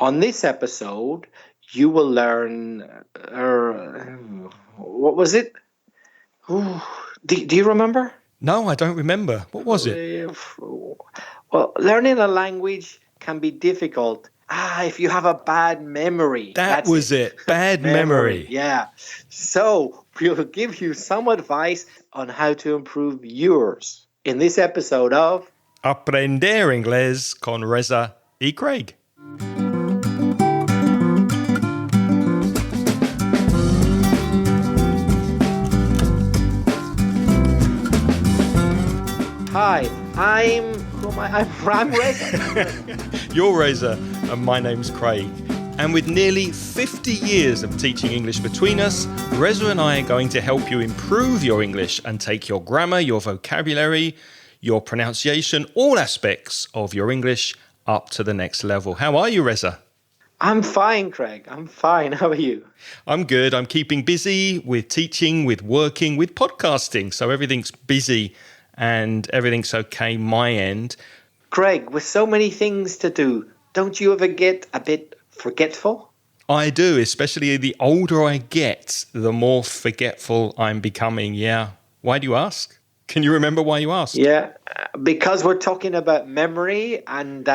On this episode, you will learn, what was it? Ooh, do you remember? No, I don't remember. What was it? Well, learning a language can be difficult. If you have a bad memory. That was it. Bad memory. Yeah. So we'll give you some advice on how to improve yours in this episode of Aprender Inglés con Reza y Craig. Hi, I'm Reza. You're Reza, and my name's Craig. And with nearly 50 years of teaching English between us, Reza and I are going to help you improve your English and take your grammar, your vocabulary, your pronunciation, all aspects of your English up to the next level. How are you, Reza? I'm fine, Craig. I'm fine. How are you? I'm good. I'm keeping busy with teaching, with working, with podcasting. So everything's busy and everything's okay my end. Craig, with so many things to do, don't you ever get a bit forgetful? I do, especially the older I get, the more forgetful I'm becoming. Yeah. Why do you ask? Can you remember why you asked? Yeah, because we're talking about memory. And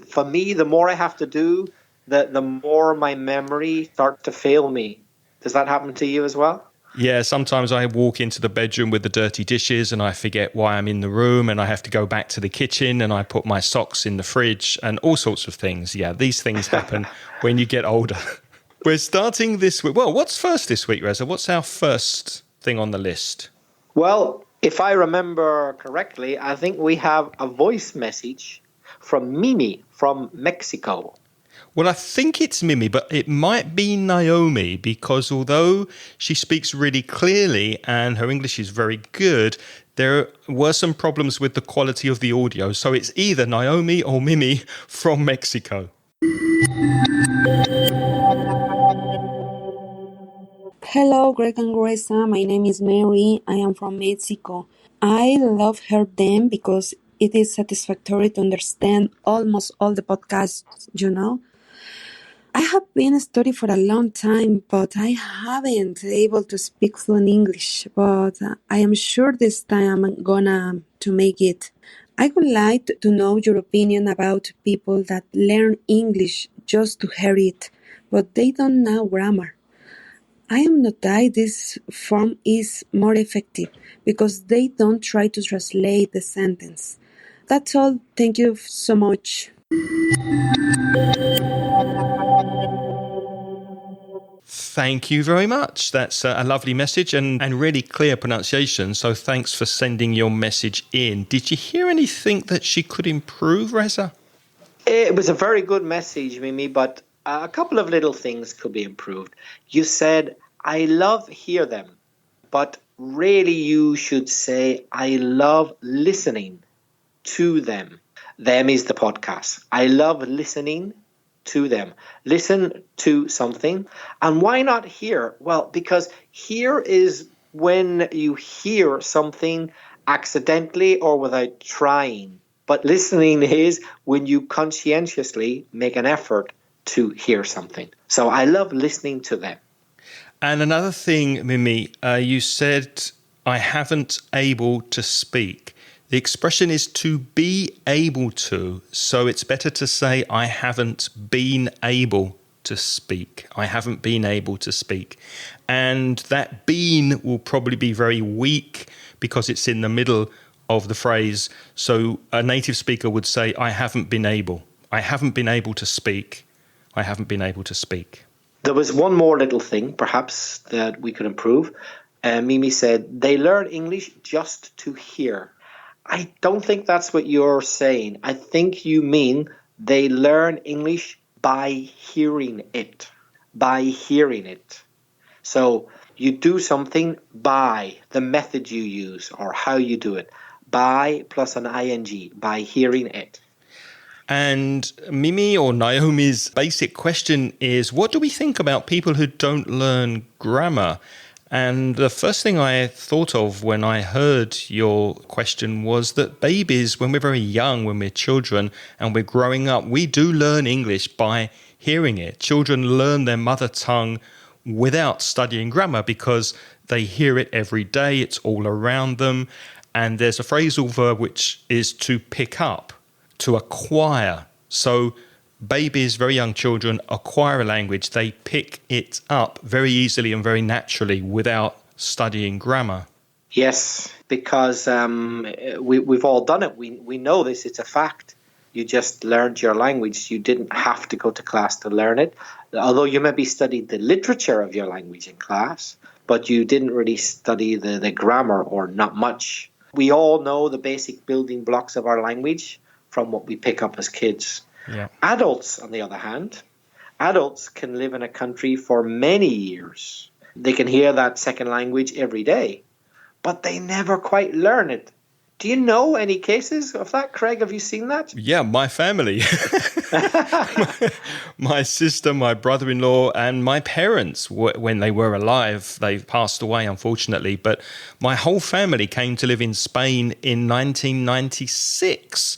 for me, the more I have to do, the more my memory starts to fail me. Does that happen to you as well? Yeah, sometimes I walk into the bedroom with the dirty dishes and I forget why I'm in the room, and I have to go back to the kitchen and I put my socks in the fridge and all sorts of things. Yeah, these things happen when you get older. We're starting this week. Well, what's first this week, Reza? What's our first thing on the list? Well, if I remember correctly, I think we have a voice message from Mimi from Mexico. Well, I think it's Mimi, but it might be Naomi, because although she speaks really clearly and her English is very good, there were some problems with the quality of the audio. So it's either Naomi or Mimi from Mexico. Hello, Greg and Reza. My name is Mary. I am from Mexico. I love her them because it is satisfactory to understand almost all the podcasts. I have been studying for a long time, but I haven't able to speak fluent English. But I am sure this time I'm gonna to make it. I would like to know your opinion about people that learn English just to hear it, but they don't know grammar. I am not that this form is more effective because they don't try to translate the sentence. That's all. Thank you so much. Thank you very much. That's a lovely message and really clear pronunciation. So thanks for sending your message in. Did you hear anything that she could improve, Reza? It was a very good message, Mimi, but a couple of little things could be improved. You said, I love hear them, but really you should say, I love listening to them. Them is the podcast. I love listening to them. Listen to something. And why not hear? Well, because hear is when you hear something accidentally or without trying. But listening is when you conscientiously make an effort to hear something. So I love listening to them. And another thing, Mimi, you said, I haven't able to speak. The expression is to be able to. So it's better to say, I haven't been able to speak. I haven't been able to speak. And that been will probably be very weak because it's in the middle of the phrase. So a native speaker would say, I haven't been able. I haven't been able to speak. I haven't been able to speak. There was one more little thing, perhaps, that we could improve. Mimi said, they learn English just to hear. I don't think that's what you're saying. I think you mean they learn English by hearing it. By hearing it. So you do something by the method you use or how you do it. By plus an ing, by hearing it. And Mimi or Naomi's basic question is, what do we think about people who don't learn grammar? And the first thing I thought of when I heard your question was that babies, when we're very young, when we're children and we're growing up, we do learn English by hearing it. Children learn their mother tongue without studying grammar because they hear it every day. It's all around them. And there's a phrasal verb which is to pick up, to acquire. So babies, very young children, acquire a language. They pick it up very easily and very naturally without studying grammar. Yes, because we've all done it. We know this. It's a fact. You just learned your language. You didn't have to go to class to learn it. Although you maybe studied the literature of your language in class, but you didn't really study the grammar, or not much. We all know the basic building blocks of our language from what we pick up as kids. Yeah. Adults, on the other hand, adults can live in a country for many years. They can hear that second language every day, but they never quite learn it. Do you know any cases of that, Craig? Have you seen that? Yeah, my family. My sister, my brother-in-law, and my parents, when they were alive, they've passed away, unfortunately. But my whole family came to live in Spain in 1996.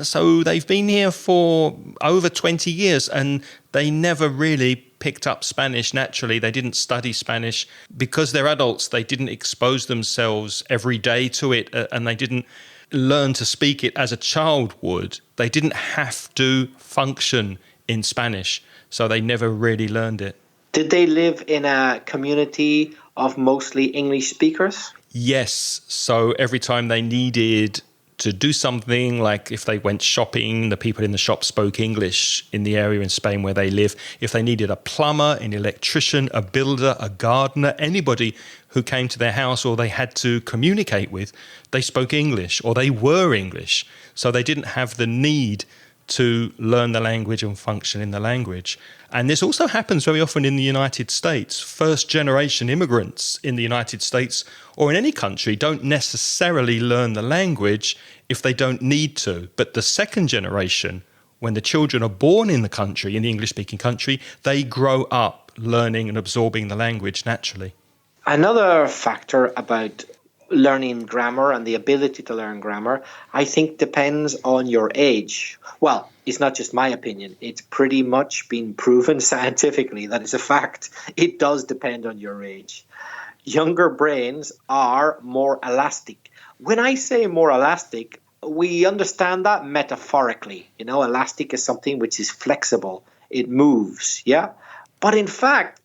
So they've been here for over 20 years, and they never really picked up Spanish naturally. They didn't study Spanish because they're adults. They didn't expose themselves every day to it, and they didn't learn to speak it as a child would. They didn't have to function in Spanish, so they never really learned it. Did they live in a community of mostly English speakers? Yes. So every time they needed to do something, like if they went shopping, the people in the shop spoke English in the area in Spain where they live. If they needed a plumber, an electrician, a builder, a gardener, anybody who came to their house or they had to communicate with, they spoke English or they were English. So they didn't have the need to learn the language and function in the language. And this also happens very often in the United States. First-generation immigrants in the United States or in any country don't necessarily learn the language if they don't need to. But the second generation, when the children are born in the country, in the English-speaking country, they grow up learning and absorbing the language naturally. Another factor about learning grammar and the ability to learn grammar, I think, depends on your age. Well, it's not just my opinion. It's pretty much been proven scientifically that it's a fact. It does depend on your age. Younger brains are more elastic. When I say more elastic, we understand that metaphorically. You know, elastic is something which is flexible. It moves, yeah? But in fact,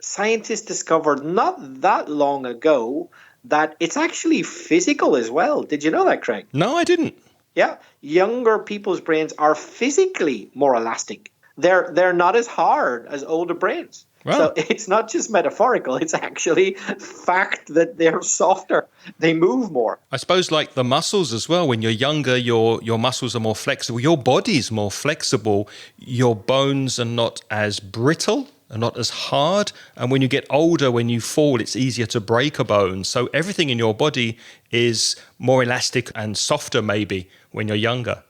scientists discovered not that long ago that it's actually physical as well. Did you know that, Craig? No, I didn't. Yeah. Younger people's brains are physically more elastic. They're not as hard as older brains. Wow. So it's not just metaphorical. It's actually fact that they're softer. They move more. I suppose like the muscles as well. When you're younger, your muscles are more flexible. Your body's more flexible. Your bones are not as brittle, are not as hard. And when you get older, when you fall, it's easier to break a bone. So everything in your body is more elastic and softer maybe when you're younger.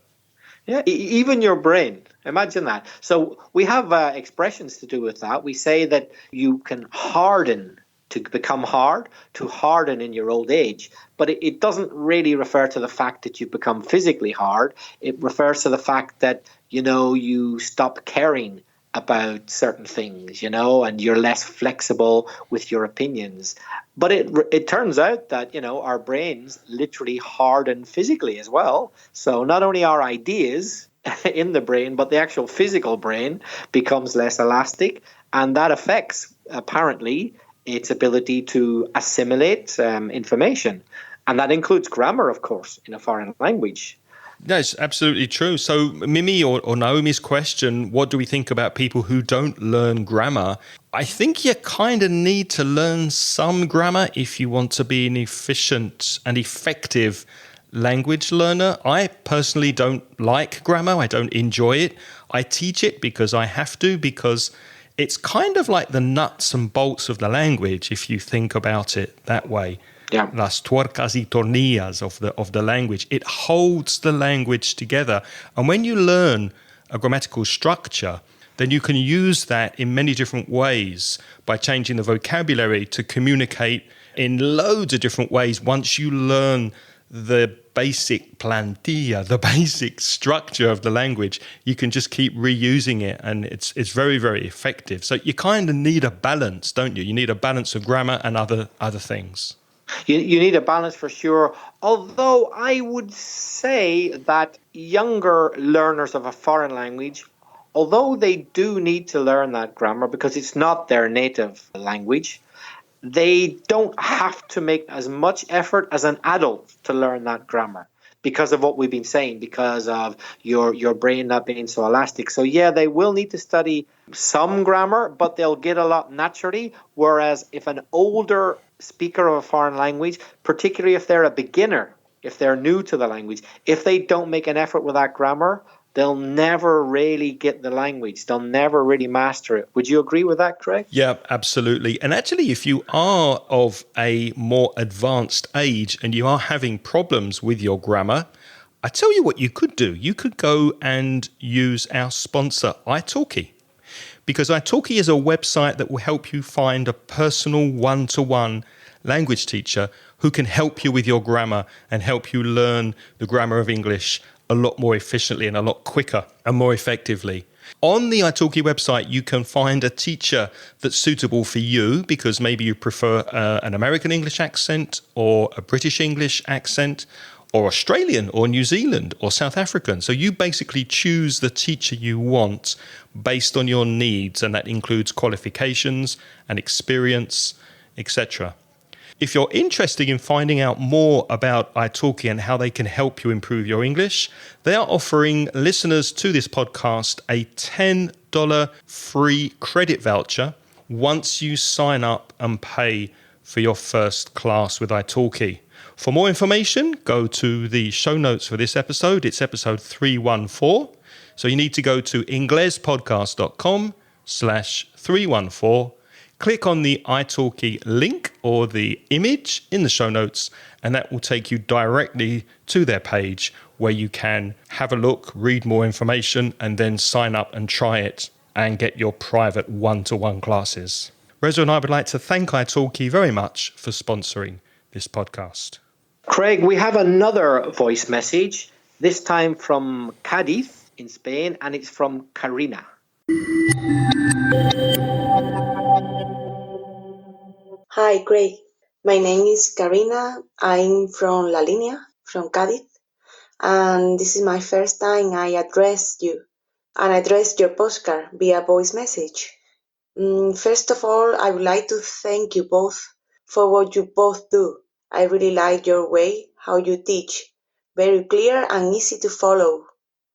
Yeah, even your brain. Imagine that. So we have expressions to do with that. We say that you can harden to become hard, to harden in your old age. But it doesn't really refer to the fact that you become physically hard. It refers to the fact that, you know, you stop caring about certain things, you know, and you're less flexible with your opinions. But it turns out that, you know, our brains literally harden physically as well. So not only our ideas in the brain, but the actual physical brain becomes less elastic. And that affects, apparently, its ability to assimilate information. And that includes grammar, of course, in a foreign language. That's absolutely true. So Mimi or Naomi's question, what do we think about people who don't learn grammar? I think you kind of need to learn some grammar if you want to be an efficient and effective language learner. I personally don't like grammar. I don't enjoy it. I teach it because I have to, because it's kind of like the nuts and bolts of the language if you think about it that way. Yeah. Las tuercas y tornillas of the language. It holds the language together. And when you learn a grammatical structure, then you can use that in many different ways by changing the vocabulary to communicate in loads of different ways once you learn the basic plantilla, the basic structure of the language, you can just keep reusing it, and it's very, very effective. So you kind of need a balance, don't you? You need a balance of grammar and other things. You need a balance for sure. Although I would say that younger learners of a foreign language, although they do need to learn that grammar because it's not their native language, they don't have to make as much effort as an adult to learn that grammar because of what we've been saying, because of your brain not being so elastic. So yeah, they will need to study some grammar, but they'll get a lot naturally. Whereas if an older speaker of a foreign language, particularly if they're a beginner, if they're new to the language, if they don't make an effort with that grammar, they'll never really get the language. They'll never really master it. Would you agree with that, Craig? Yeah, absolutely. And actually, if you are of a more advanced age and you are having problems with your grammar, I tell you what you could do. You could go and use our sponsor, italki. Because italki is a website that will help you find a personal one-to-one language teacher who can help you with your grammar and help you learn the grammar of English a lot more efficiently and a lot quicker and more effectively. On the italki website, you can find a teacher that's suitable for you because maybe you prefer an American English accent or a British English accent or Australian or New Zealand or South African. So you basically choose the teacher you want based on your needs, and that includes qualifications and experience, etc. If you're interested in finding out more about italki and how they can help you improve your English, they are offering listeners to this podcast a $10 free credit voucher once you sign up and pay for your first class with italki. For more information, go to the show notes for this episode. It's episode 314. So you need to go to inglespodcast.com/314. Click on the italki link or the image in the show notes, and that will take you directly to their page where you can have a look, read more information, and then sign up and try it and get your private one-to-one classes. Reza and I would like to thank italki very much for sponsoring this podcast. Craig, we have another voice message, this time from Cadiz in Spain, and it's from Karina. Hi, Craig. My name is Karina. I'm from La Línea, from Cádiz, and this is my first time I addressed you and addressed your postcard via voice message. First of all, I would like to thank you both for what you both do. I really like your way, how you teach. Very clear and easy to follow.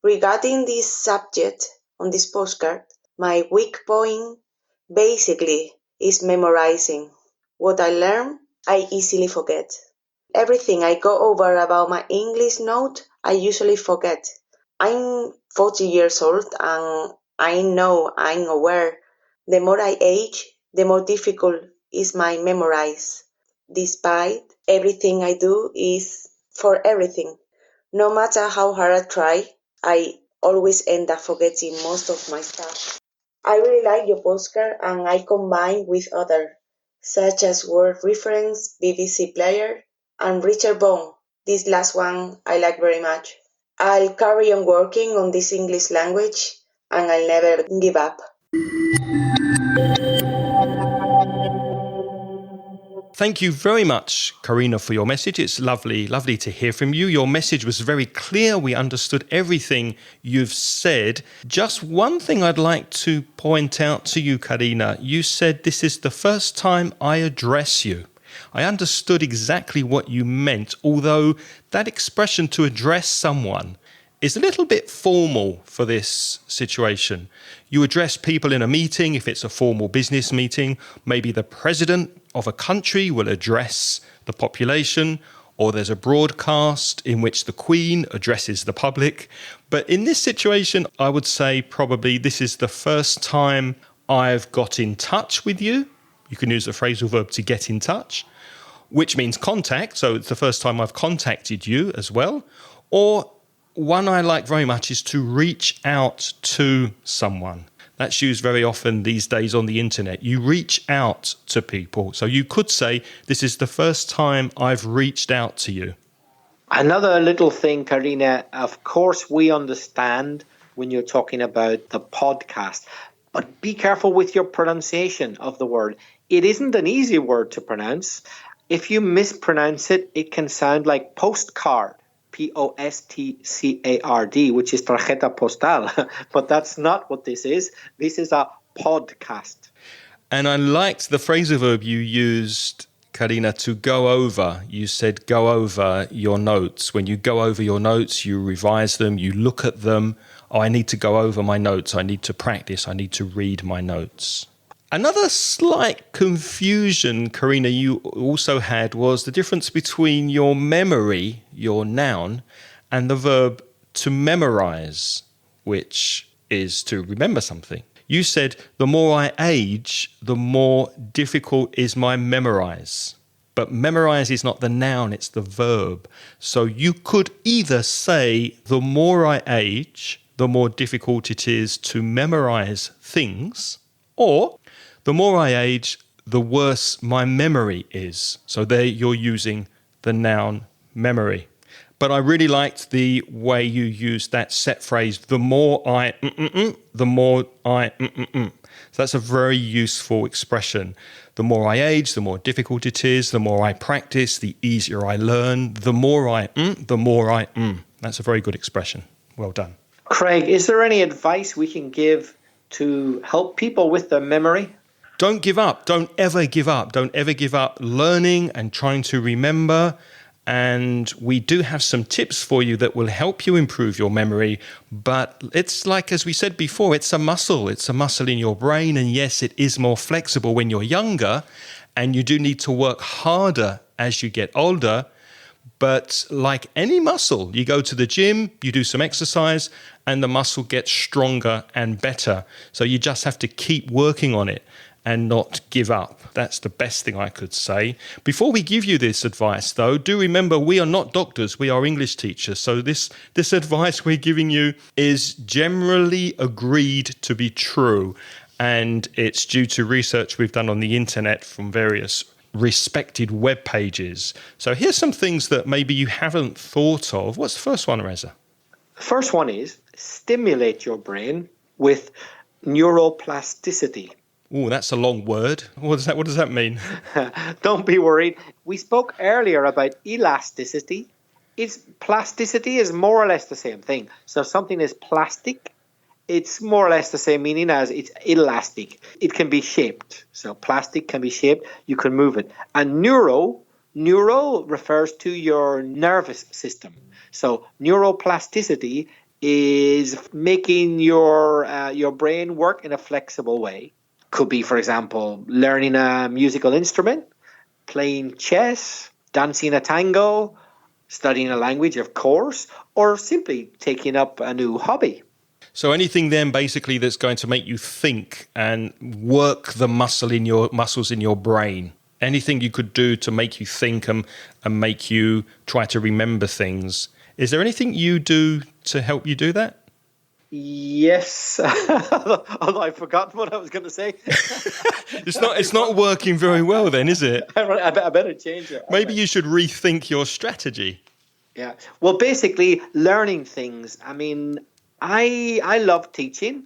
Regarding this subject on this postcard, my weak point basically is memorizing. What I learn, I easily forget. Everything I go over about my English note, I usually forget. I'm 40 years old and I'm aware, the more I age, the more difficult is my memorize. Despite everything I do is for everything. No matter how hard I try, I always end up forgetting most of my stuff. I really like your postcard and I combine with others, such as Word Reference, BBC Player, and Richard Bone. This last one I like very much. I'll carry on working on this English language and I'll never give up. Thank you very much, Karina, for your message. It's lovely to hear from you. Your message was very clear. We understood everything you've said. Just one thing I'd like to point out to you, Karina. You said this is the first time I address you. I understood exactly what you meant, although that expression to address someone is a little bit formal for this situation. You address people in a meeting, if it's a formal business meeting, maybe the president of a country will address the population, or there's a broadcast in which the Queen addresses the public. But in this situation, I would say probably this is the first time I've got in touch with you. You can use the phrasal verb to get in touch, which means contact. So it's the first time I've contacted you as well. Or one I like very much is to reach out to someone. That's used very often these days on the internet. You reach out to people. So you could say, this is the first time I've reached out to you. Another little thing, Karina, of course, we understand when you're talking about the podcast, but be careful with your pronunciation of the word. It isn't an easy word to pronounce. If you mispronounce it, it can sound like postcard, postcard, which is tarjeta postal, but that's not what this is. This is a podcast. And I liked the phrasal verb you used, Karina, to go over. You said go over your notes. When you go over your notes, you revise them, you look at them. Oh, I need to go over my notes. I need to practice. I need to read my notes. Another slight confusion, Karina, you also had was the difference between your memory, your noun, and the verb to memorize, which is to remember something. You said, the more I age, the more difficult is my memorize. But memorize is not the noun, it's the verb. So you could either say, the more I age, the more difficult it is to memorize things, or the more I age, the worse my memory is. So there you're using the noun memory. But I really liked the way you used that set phrase, the more I, the more I, So that's a very useful expression. The more I age, the more difficult it is. The more I practice, the easier I learn. The more I, the more I, That's a very good expression. Well done. Craig, is there any advice we can give to help people with their memory? Don't give up. Don't ever give up. Don't ever give up learning and trying to remember. And we do have some tips for you that will help you improve your memory. But it's like, as we said before, it's a muscle. It's a muscle in your brain. And yes, it is more flexible when you're younger. And you do need to work harder as you get older. But like any muscle, you go to the gym, you do some exercise, and the muscle gets stronger and better. So you just have to keep working on it and not give up. That's the best thing I could say. Before we give you this advice, though, do remember we are not doctors, we are English teachers. So this advice we're giving you is generally agreed to be true. And it's due to research we've done on the internet from various respected web pages. So here's some things that maybe you haven't thought of. What's the first one, Reza? The first one is stimulate your brain with neuroplasticity. Oh, that's a long word. What does that mean? Don't be worried. We spoke earlier about elasticity. Plasticity is more or less the same thing. So if something is plastic, it's more or less the same meaning as it's elastic. It can be shaped. So plastic can be shaped. You can move it. And neuro refers to your nervous system. So neuroplasticity is making your brain work in a flexible way. Could be, for example, learning a musical instrument, playing chess, dancing a tango, studying a language, of course, or simply taking up a new hobby. So anything then basically that's going to make you think and work the muscles in your brain. Anything you could do to make you think and make you try to remember things. Is there anything you do to help you do that? Yes, although I've forgotten what I was going to say. It's not working very well then, is it? I better change it. Maybe you should rethink your strategy. Yeah. Well, basically, learning things. I mean, I love teaching,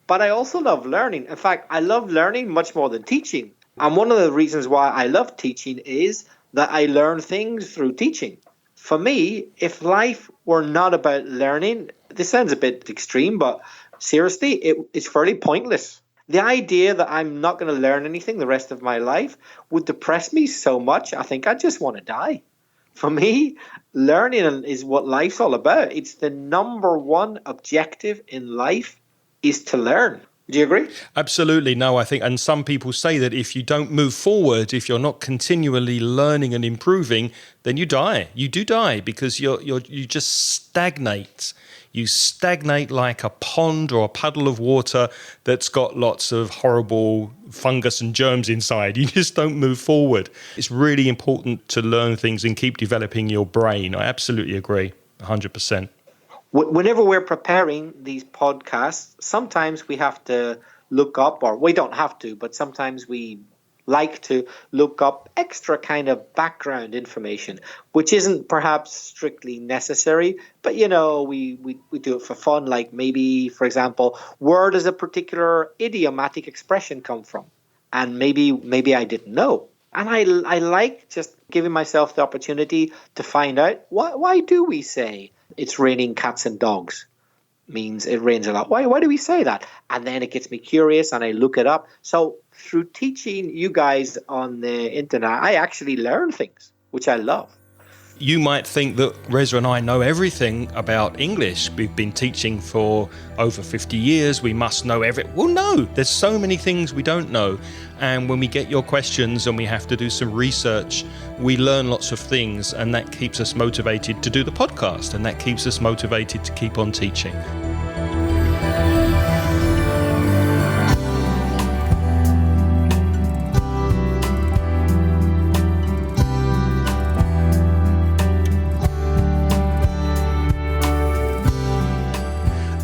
but I also love learning. In fact, I love learning much more than teaching. And one of the reasons why I love teaching is that I learn things through teaching. For me, if life were not about learning, this sounds a bit extreme, but seriously, it's fairly pointless. The idea that I'm not going to learn anything the rest of my life would depress me so much, I think I just want to die. For me, learning is what life's all about. It's the number one objective in life is to learn. Do you agree? Absolutely. No, I think, and some people say that if you don't move forward, if you're not continually learning and improving, then you die. You do die because you just stagnate. You stagnate like a pond or a puddle of water that's got lots of horrible fungus and germs inside. You just don't move forward. It's really important to learn things and keep developing your brain. I absolutely agree, 100%. Whenever we're preparing these podcasts, sometimes we have to look up, or we don't have to, but sometimes we like to look up extra kind of background information, which isn't perhaps strictly necessary, but we do it for fun. Like maybe, for example, where does a particular idiomatic expression come from? And maybe I didn't know. And I like just giving myself the opportunity to find out why do we say it's raining cats and dogs? Means it rains a lot. Why do we say that? And then it gets me curious and I look it up. So through teaching you guys on the internet, I actually learn things, which I love. You might think that Reza and I know everything about English. We've been teaching for over 50 years. We must know everything. Well, no, there's so many things we don't know. And when we get your questions and we have to do some research, we learn lots of things, and that keeps us motivated to do the podcast, and that keeps us motivated to keep on teaching.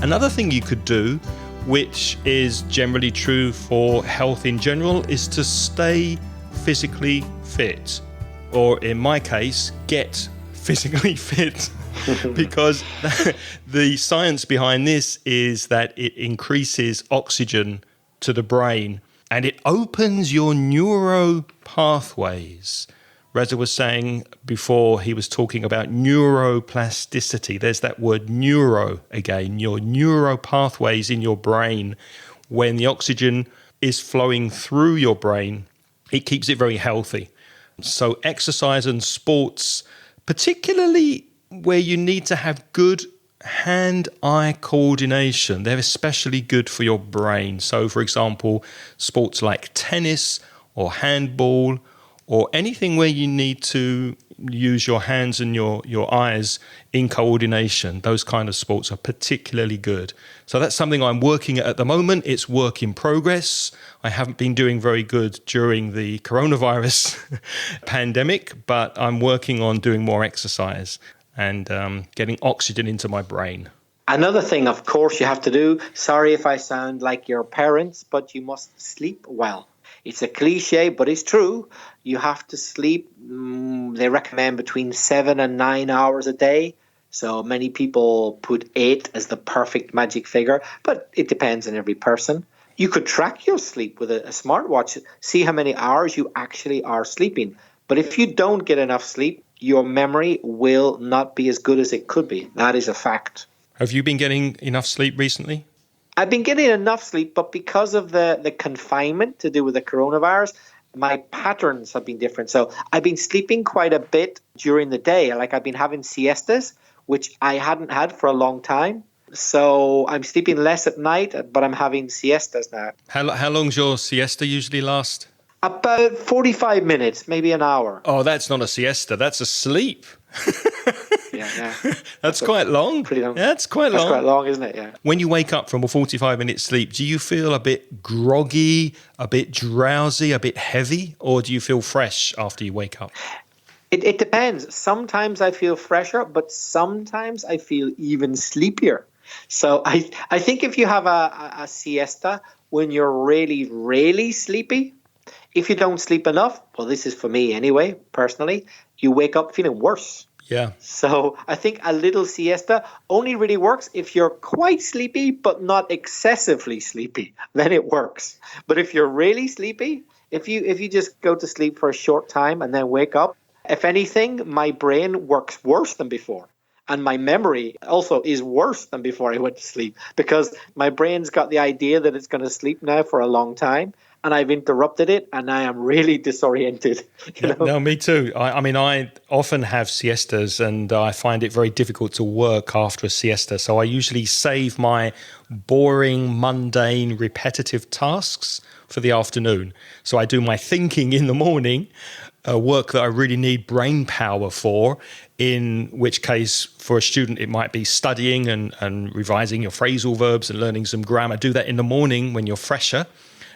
Another thing you could do, which is generally true for health in general, is to stay physically fit. Or in my case, get physically fit. Because the science behind this is that it increases oxygen to the brain and it opens your neuro pathways. Reza was saying before, he was talking about neuroplasticity. There's that word neuro again, your neuro pathways in your brain. When the oxygen is flowing through your brain, it keeps it very healthy. So exercise and sports, particularly where you need to have good hand-eye coordination, they're especially good for your brain. So, for example, sports like tennis or handball, or anything where you need to use your hands and your eyes in coordination, those kind of sports are particularly good. So that's something I'm working at the moment. It's work in progress. I haven't been doing very good during the coronavirus pandemic, but I'm working on doing more exercise and getting oxygen into my brain. Another thing, of course, you have to do, sorry if I sound like your parents, but you must sleep well. It's a cliche, but it's true. You have to sleep, they recommend between 7 and 9 hours a day. So many people put 8 as the perfect magic figure, but it depends on every person. You could track your sleep with a smartwatch, see how many hours you actually are sleeping. But if you don't get enough sleep, your memory will not be as good as it could be. That is a fact. Have you been getting enough sleep recently? I've been getting enough sleep, but because of the confinement to do with the coronavirus, my patterns have been different. So I've been sleeping quite a bit during the day. Like I've been having siestas, which I hadn't had for a long time. So I'm sleeping less at night, but I'm having siestas now. How long's your siesta usually last? About 45 minutes, maybe an hour. Oh, that's not a siesta. That's a sleep. Yeah. That's quite long. Pretty long. Yeah, that's quite long. That's quite long, isn't it? Yeah. When you wake up from a 45-minute sleep, do you feel a bit groggy, a bit drowsy, a bit heavy, or do you feel fresh after you wake up? It depends. Sometimes I feel fresher, but sometimes I feel even sleepier. So I think if you have a siesta when you're really, really sleepy, if you don't sleep enough, well, this is for me anyway, personally, you wake up feeling worse. Yeah. So I think a little siesta only really works if you're quite sleepy, but not excessively sleepy. Then it works. But if you're really sleepy, if you just go to sleep for a short time and then wake up, if anything, my brain works worse than before. And my memory also is worse than before I went to sleep because my brain's got the idea that it's going to sleep now for a long time. And I've interrupted it, and I am really disoriented. No, me too. I mean, I often have siestas, and I find it very difficult to work after a siesta. So I usually save my boring, mundane, repetitive tasks for the afternoon. So I do my thinking in the morning, work that I really need brain power for, in which case for a student it might be studying and revising your phrasal verbs and learning some grammar. Do that in the morning when you're fresher.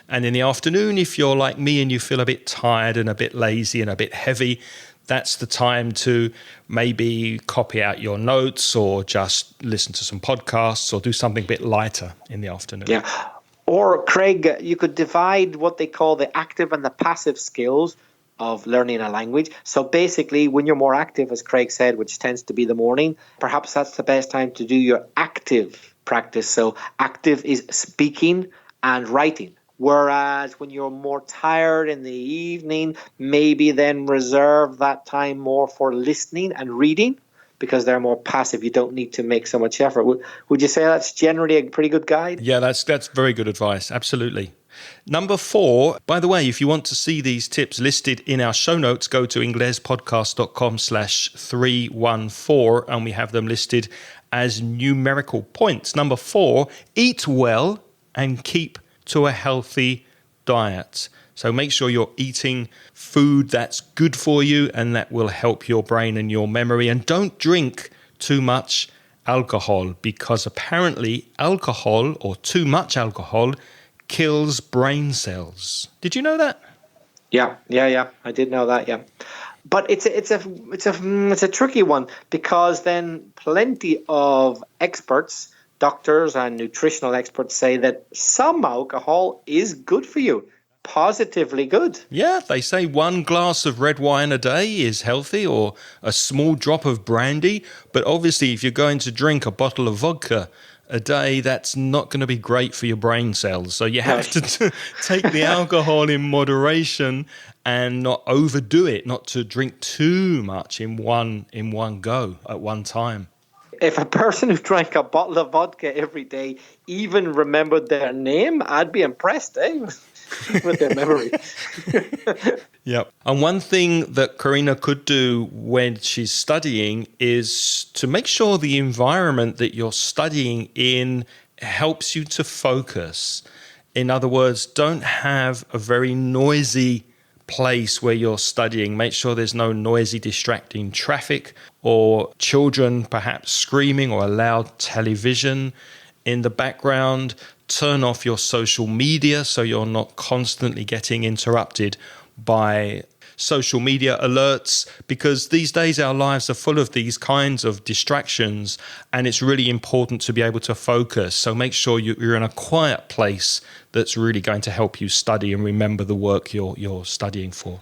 And in the afternoon, if you're like me and you feel a bit tired and a bit lazy and a bit heavy, that's the time to maybe copy out your notes or just listen to some podcasts or do something a bit lighter in the afternoon. Yeah. Or, Craig, you could divide what they call the active and the passive skills of learning a language. So basically, when you're more active, as Craig said, which tends to be the morning, perhaps that's the best time to do your active practice. So active is speaking and writing. Whereas when you're more tired in the evening, maybe then reserve that time more for listening and reading, because they're more passive. You don't need to make so much effort. Would you say that's generally a pretty good guide? Yeah, that's very good advice. Absolutely. Number 4, by the way, if you want to see these tips listed in our show notes, go to inglespodcast.com/314 and we have them listed as numerical points. Number 4, eat well and keep to a healthy diet. So make sure you're eating food that's good for you and that will help your brain and your memory. And don't drink too much alcohol, because apparently alcohol, or too much alcohol, kills brain cells. Did you know that? Yeah. I did know that. Yeah, but it's a tricky one, because then plenty of experts, doctors and nutritional experts, say that some alcohol is good for you, positively good. Yeah, they say 1 glass of red wine a day is healthy, or a small drop of brandy. But obviously, if you're going to drink a bottle of vodka a day, that's not going to be great for your brain cells. So you have to take the alcohol in moderation and not overdo it, not to drink too much in one go at one time. If a person who drank a bottle of vodka every day even remembered their name, I'd be impressed, with their memory. Yep. And one thing that Karina could do when she's studying is to make sure the environment that you're studying in helps you to focus. In other words, don't have a very noisy place where you're studying. Make sure there's no noisy, distracting traffic or children perhaps screaming, or a loud television in the background. Turn off your social media so you're not constantly getting interrupted by social media alerts, because these days our lives are full of these kinds of distractions, and it's really important to be able to focus. So make sure you're in a quiet place that's really going to help you study and remember the work you're studying for.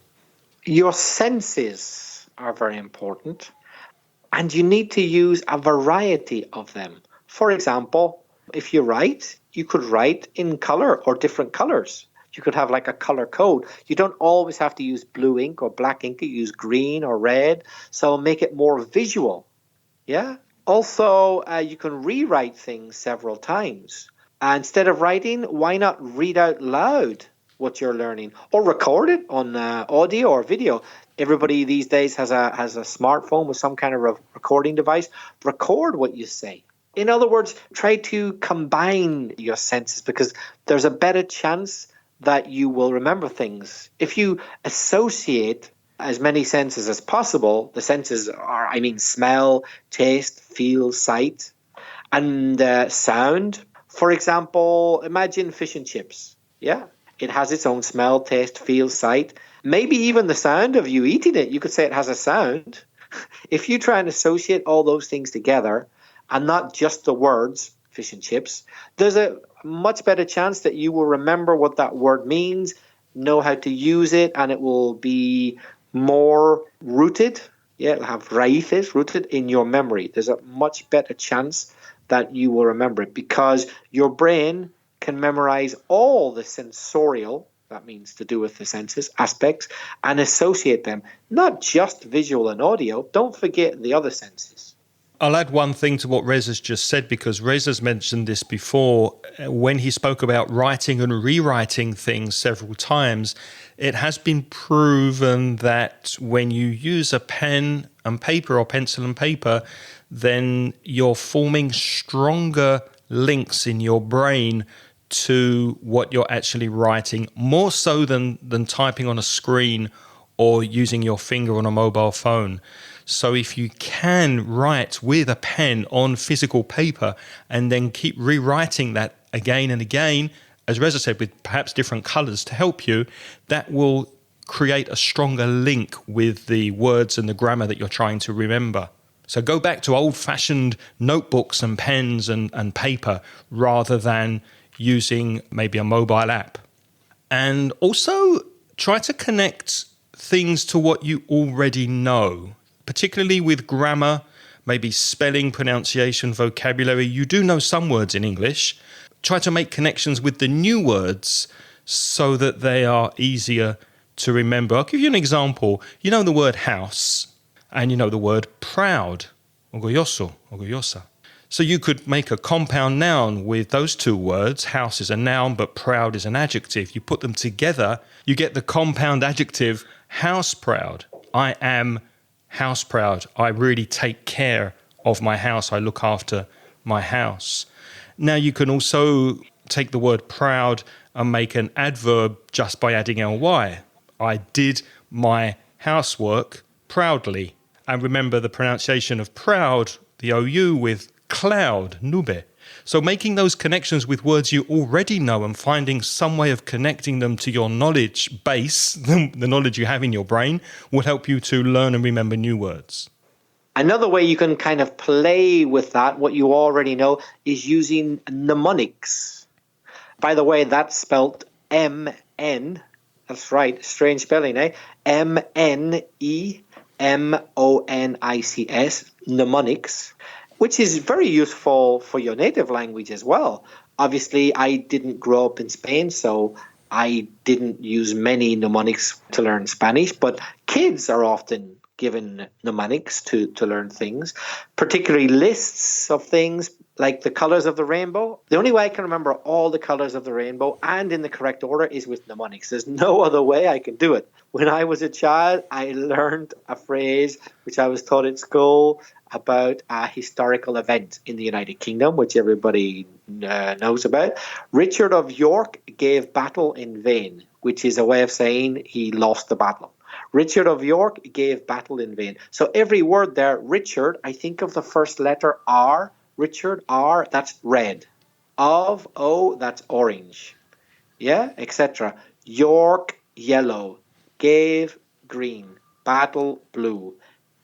Your senses are very important, and you need to use a variety of them. For example, if you write, you could write in color or different colors. You could have like a color code. You don't always have to use blue ink or black ink. You use green or red. So make it more visual. Yeah. Also, you can rewrite things several times. Instead of writing, why not read out loud what you're learning, or record it on audio or video? Everybody these days has a smartphone with some kind of recording device. Record what you say. In other words, try to combine your senses, because there's a better chance that you will remember things. If you associate as many senses as possible, the senses are, smell, taste, feel, sight, and sound. For example, imagine fish and chips. Yeah, it has its own smell, taste, feel, sight. Maybe even the sound of you eating it. You could say it has a sound. If you try and associate all those things together, and not just the words, fish and chips, there's a much better chance that you will remember what that word means, know how to use it, and it will be more rooted. Yeah, it'll have raíces, rooted in your memory. There's a much better chance that you will remember it, because your brain can memorize all the sensorial, that means to do with the senses, aspects, and associate them, not just visual and audio. Don't forget the other senses. I'll add one thing to what Rez has just said, because Rez has mentioned this before. When he spoke about writing and rewriting things several times, it has been proven that when you use a pen and paper, or pencil and paper, then you're forming stronger links in your brain to what you're actually writing, more so than typing on a screen or using your finger on a mobile phone. So if you can write with a pen on physical paper and then keep rewriting that again and again, as Reza said, with perhaps different colors to help you, that will create a stronger link with the words and the grammar that you're trying to remember. So go back to old-fashioned notebooks and pens and paper, rather than using maybe a mobile app. And also try to connect things to what you already know, particularly with grammar, maybe spelling, pronunciation, vocabulary. You do know some words in English. Try to make connections with the new words so that they are easier to remember. I'll give you an example. You know the word house and you know the word proud, orgulloso, orgullosa. So you could make a compound noun with those two words. House is a noun, but proud is an adjective. You put them together, you get the compound adjective house proud. I am house proud. I really take care of my house. I look after my house. Now you can also take the word proud and make an adverb just by adding ly. I did my housework proudly. And remember the pronunciation of proud, the OU with cloud, nube. So making those connections with words you already know and finding some way of connecting them to your knowledge base, the knowledge you have in your brain, will help you to learn and remember new words. Another way you can kind of play with that, what you already know, is using mnemonics. By the way, that's spelled M-N. That's right, strange spelling, eh? M-N-E-M-O-N-I-C-S, mnemonics, which is very useful for your native language as well. Obviously, I didn't grow up in Spain, so I didn't use many mnemonics to learn Spanish, but kids are often given mnemonics to learn things, particularly lists of things like the colors of the rainbow. The only way I can remember all the colors of the rainbow and in the correct order is with mnemonics. There's no other way I can do it. When I was a child, I learned a phrase which I was taught at school about a historical event in the United Kingdom, which everybody knows about. Richard of York gave battle in vain, which is a way of saying he lost the battle. Richard of York gave battle in vain. So every word there, Richard, I think of the first letter R. Richard, R, that's red. Of, O, that's orange. Yeah, etc. York, yellow. Gave, green. Battle, blue.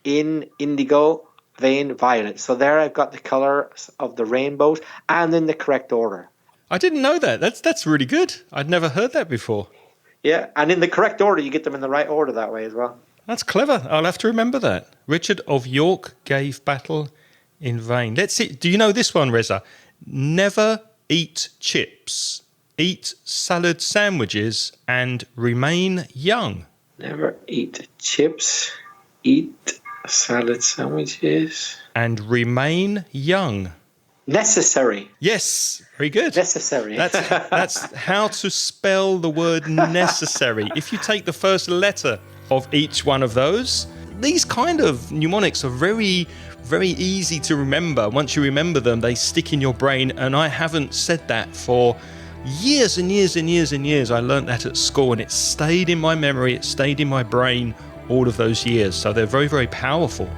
In, indigo. Vain, violet. So there I've got the colours of the rainbows and in the correct order. I didn't know that. That's really good. I'd never heard that before. Yeah, and in the correct order, you get them in the right order that way as well. That's clever. I'll have to remember that. Richard of York gave battle in vain. Let's see. Do you know this one, Reza? Never eat chips. Eat salad sandwiches and remain young. Never eat chips. Eat salad sandwiches. And remain young. Necessary. Yes, very good. Necessary. That's how to spell the word necessary. If you take the first letter of each one of those, these kind of mnemonics are very, very easy to remember. Once you remember them, they stick in your brain. And I haven't said that for years and years and years and years. I learned that at school and it stayed in my memory. It stayed in my brain all of those years. So they're very, very powerful.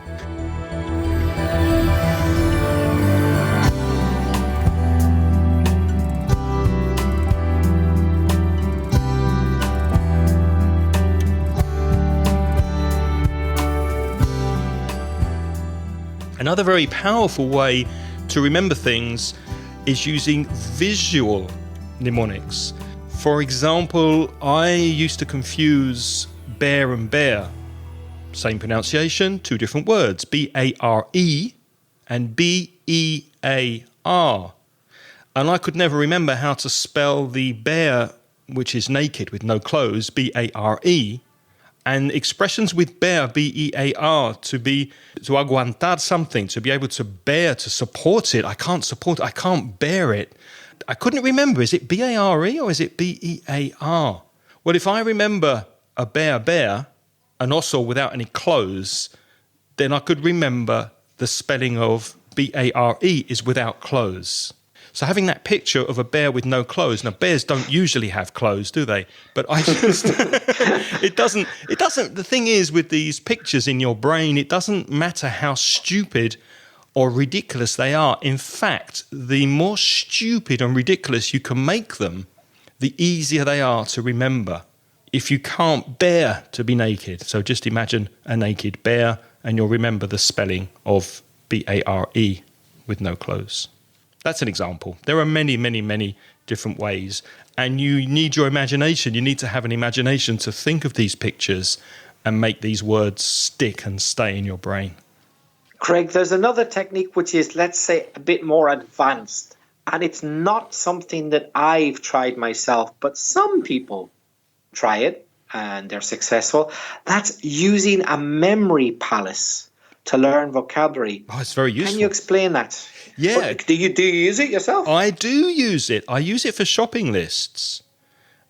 Another very powerful way to remember things is using visual mnemonics. For example, I used to confuse bear and bear. Same pronunciation, two different words, B-A-R-E and B-E-A-R. And I could never remember how to spell the bear, which is naked with no clothes, B-A-R-E, and expressions with bear, B-E-A-R, to aguantar something, to be able to bear, to support it. I can't support it, I can't bear it. I couldn't remember, is it B-A-R-E or is it B-E-A-R? Well, if I remember a bear, and also without any clothes, then I could remember the spelling of B-A-R-E is without clothes. So having that picture of a bear with no clothes, now bears don't usually have clothes, do they? But I just, it doesn't, the thing is with these pictures in your brain, it doesn't matter how stupid or ridiculous they are. In fact, the more stupid and ridiculous you can make them, the easier they are to remember. If you can't bear to be naked, so just imagine a naked bear and you'll remember the spelling of B-A-R-E with no clothes. That's an example. There are many, many, many different ways. And you need your imagination. You need to have an imagination to think of these pictures and make these words stick and stay in your brain. Craig, there's another technique which is, let's say, a bit more advanced. And it's not something that I've tried myself, but some people try it and they're successful. That's using a memory palace to learn vocabulary. Oh, it's very useful. Can you explain that? Yeah. Do you use it yourself? I do use it. I use it for shopping lists.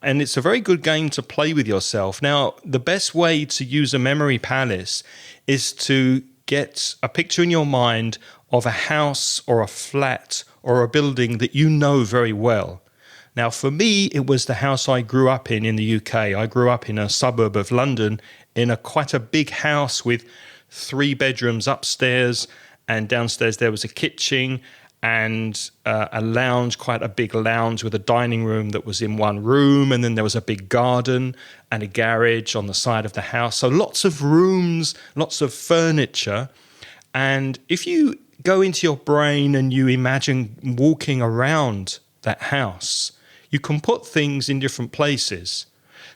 And it's a very good game to play with yourself. Now, the best way to use a memory palace is to get a picture in your mind of a house or a flat or a building that you know very well. Now, for me, it was the house I grew up in the UK. I grew up in a suburb of London in quite a big house with 3 bedrooms upstairs, and downstairs there was a kitchen and a lounge, quite a big lounge with a dining room that was in one room, and then there was a big garden and a garage on the side of the house. So lots of rooms, lots of furniture. And if you go into your brain and you imagine walking around that house, you can put things in different places.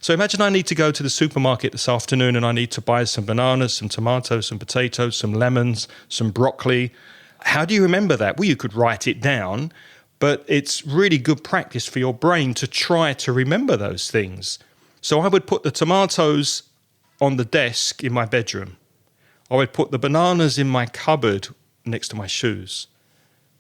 So imagine I need to go to the supermarket this afternoon and I need to buy some bananas, some tomatoes, some potatoes, some lemons, some broccoli. How do you remember that? Well, you could write it down, but it's really good practice for your brain to try to remember those things. So I would put the tomatoes on the desk in my bedroom. I would put the bananas in my cupboard next to my shoes.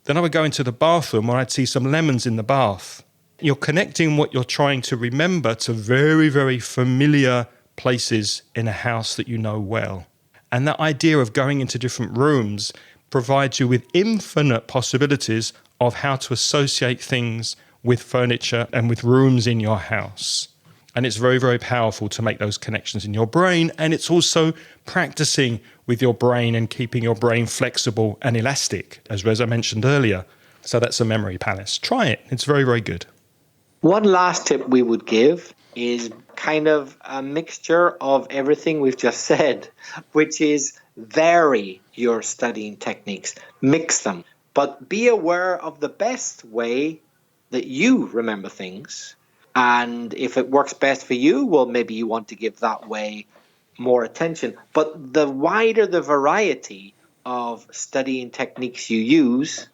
Then I would go into the bathroom where I'd see some lemons in the bath. You're connecting what you're trying to remember to very, very familiar places in a house that you know well. And that idea of going into different rooms provides you with infinite possibilities of how to associate things with furniture and with rooms in your house. And it's very, very powerful to make those connections in your brain. And it's also practicing with your brain and keeping your brain flexible and elastic, as Reza mentioned earlier. So that's a memory palace. Try it. It's very, very good. One last tip we would give is kind of a mixture of everything we've just said, which is vary your studying techniques, mix them, but be aware of the best way that you remember things. And if it works best for you, well, maybe you want to give that way more attention. But the wider the variety of studying techniques you use,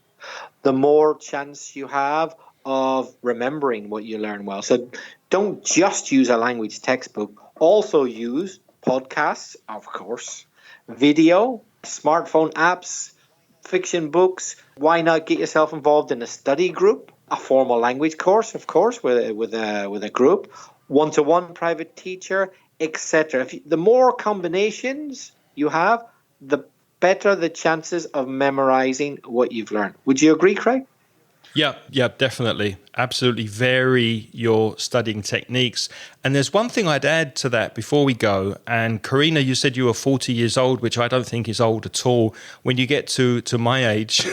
the more chance you have of remembering what you learn well. So don't just use a language textbook. Also use podcasts, of course, video, smartphone apps, fiction books. Why not get yourself involved in a study group, a formal language course, of course, with a group, one-to-one private teacher, etc. The more combinations you have, the better the chances of memorizing what you've learned. Would you agree, Craig? Yeah, definitely. Absolutely vary your studying techniques. And there's one thing I'd add to that before we go. And Karina, you said you were 40 years old, which I don't think is old at all. When you get to my age,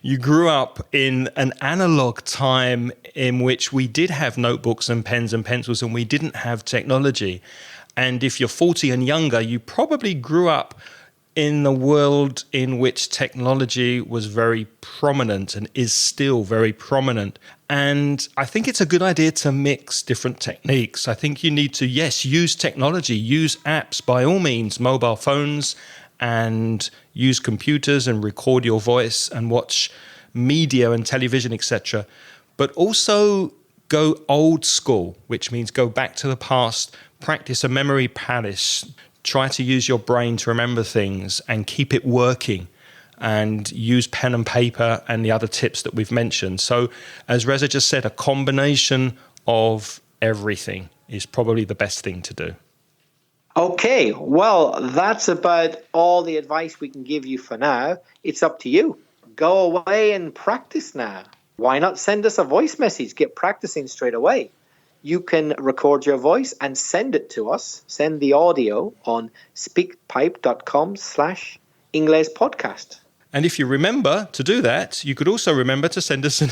you grew up in an analog time in which we did have notebooks and pens and pencils and we didn't have technology. And if you're 40 and younger, you probably grew up in the world in which technology was very prominent and is still very prominent. And I think it's a good idea to mix different techniques. I think you need to, yes, use technology, use apps by all means, mobile phones, and use computers and record your voice and watch media and television, etc. But also go old school, which means go back to the past, practice a memory palace. Try to use your brain to remember things and keep it working, and use pen and paper and the other tips that we've mentioned. So as Reza just said, a combination of everything is probably the best thing to do. Okay, well, that's about all the advice we can give you for now. It's up to you. Go away and practice now. Why not send us a voice message? Get practicing straight away. You can record your voice and send it to us. Send the audio on speakpipe.com/English podcast. And if you remember to do that, you could also remember to send us an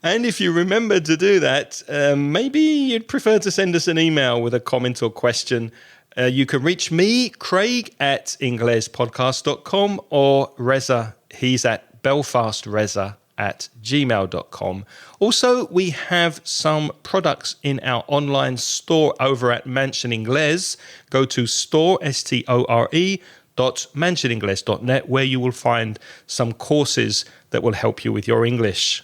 And if you remember to do that, maybe you'd prefer to send us an email with a comment or question. You can reach me, Craig, at inglespodcast.com, or Reza, he's at belfastreza gmail.com. Also, we have some products in our online store over at Mansion Inglés. Go to store.mansioningles.net, where you will find some courses that will help you with your English.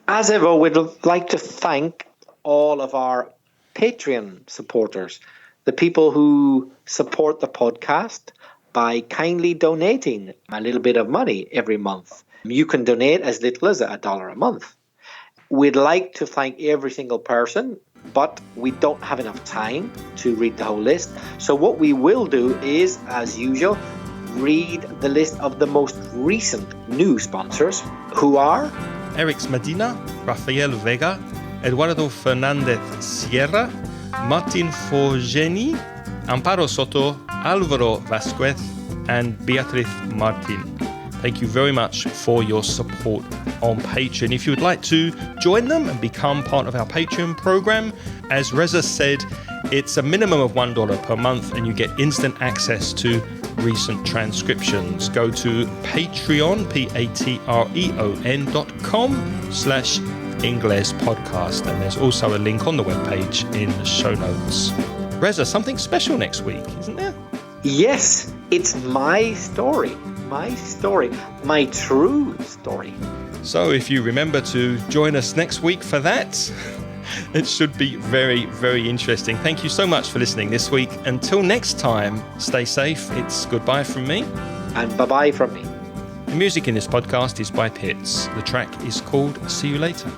As ever, we'd like to thank all of our Patreon supporters, the people who support the podcast by kindly donating a little bit of money every month. You can donate as little as $1 a month. We'd like to thank every single person, but we don't have enough time to read the whole list. So what we will do is, as usual, read the list of the most recent new sponsors, who are Erix Medina, Rafael Vega, Eduardo Fernandez Sierra, Martin Forgeni, Amparo Soto, Alvaro Vasquez, and Beatriz Martin. Thank you very much for your support on Patreon. If you would like to join them and become part of our Patreon program, as Reza said, it's a minimum of $1 per month and you get instant access to recent transcriptions. Go to Patreon, patreon.com/Ingles podcast, and there's also a link on the webpage in the show notes. Reza, something special next week, isn't there? Yes, it's my story, my true story. So if you remember to join us next week for that, it should be very, very interesting. Thank you so much for listening this week. Until next time, stay safe. It's goodbye from me. And bye-bye from me. The music in this podcast is by Pitts. The track is called See You Later.